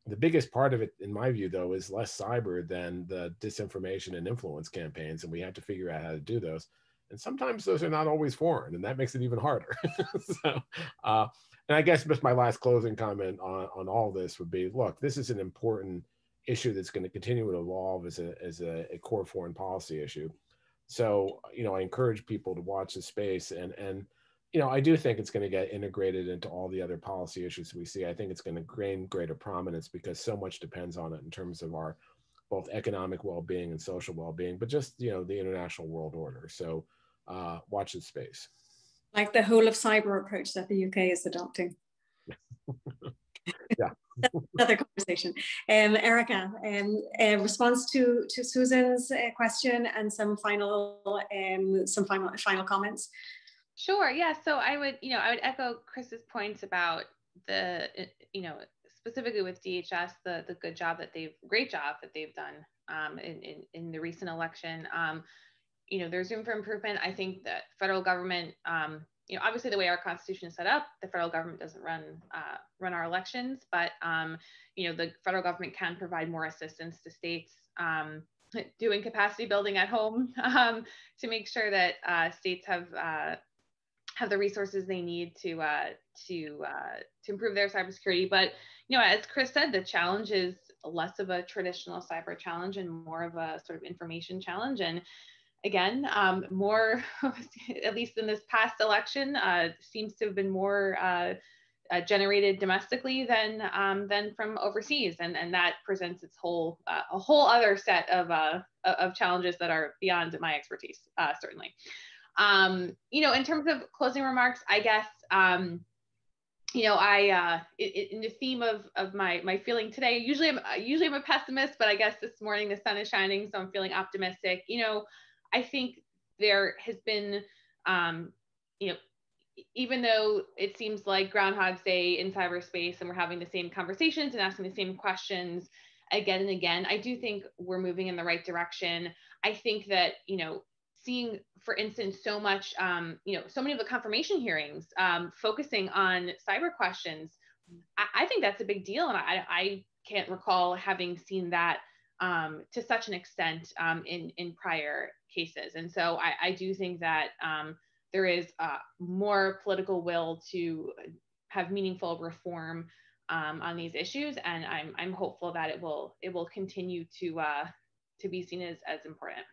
The biggest part of it, in my view, though, is less cyber than the disinformation and influence campaigns, and we have to figure out how to do those. And sometimes those are not always foreign, and that makes it even harder. And I guess just my last closing comment on all this would be, look, this is an important issue that's going to continue to evolve as a core foreign policy issue. So, I encourage people to watch the space, and I do think it's going to get integrated into all the other policy issues we see. I think it's going to gain greater prominence because so much depends on it in terms of our both economic well-being and social well-being, but just, the international world order. So watch the space. Like the whole of cyber approach that the UK is adopting. Yeah. Another conversation. Erica, response to Susan's question and some final comments. Sure. Yeah. So I would echo Chris's points about the, specifically with DHS, the great job that they've done in the recent election. There's room for improvement. I think that federal government, obviously the way our Constitution is set up, the federal government doesn't run our elections, but the federal government can provide more assistance to states doing capacity building at home to make sure that states have the resources they need to improve their cybersecurity. But as Chris said, the challenge is less of a traditional cyber challenge and more of a sort of information challenge. And again, more, at least in this past election, seems to have been more generated domestically than from overseas, and that presents its a whole other set of challenges that are beyond my expertise, certainly. In terms of closing remarks, I guess, in the theme of my feeling today, usually I'm a pessimist, but I guess this morning the sun is shining, so I'm feeling optimistic. I think there has been, even though it seems like Groundhog's Day in cyberspace and we're having the same conversations and asking the same questions again and again, I do think we're moving in the right direction. I think that, seeing, for instance, so much, so many of the confirmation hearings focusing on cyber questions, I think that's a big deal. And I can't recall having seen that to such an extent in prior cases. And so I do think that there is more political will to have meaningful reform on these issues, and I'm hopeful that it will continue to be seen as important.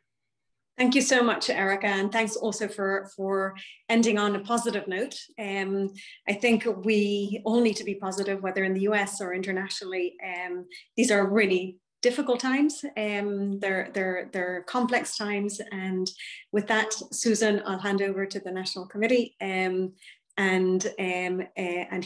Thank you so much, Erica, and thanks also for ending on a positive note. I think we all need to be positive, whether in the US or internationally. These are really difficult times. They're complex times, and with that, Susan, I'll hand over to the National Committee and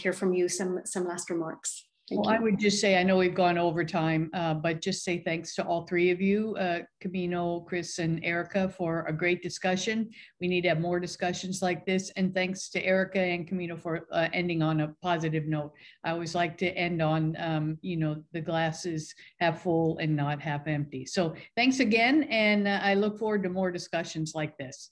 hear from you some last remarks. Well, I would just say, I know we've gone over time, but just say thanks to all three of you, Camino, Chris, and Erica, for a great discussion. We need to have more discussions like this. And thanks to Erica and Camino for ending on a positive note. I always like to end on, you know, the glasses half full and not half empty. So thanks again. And I look forward to more discussions like this.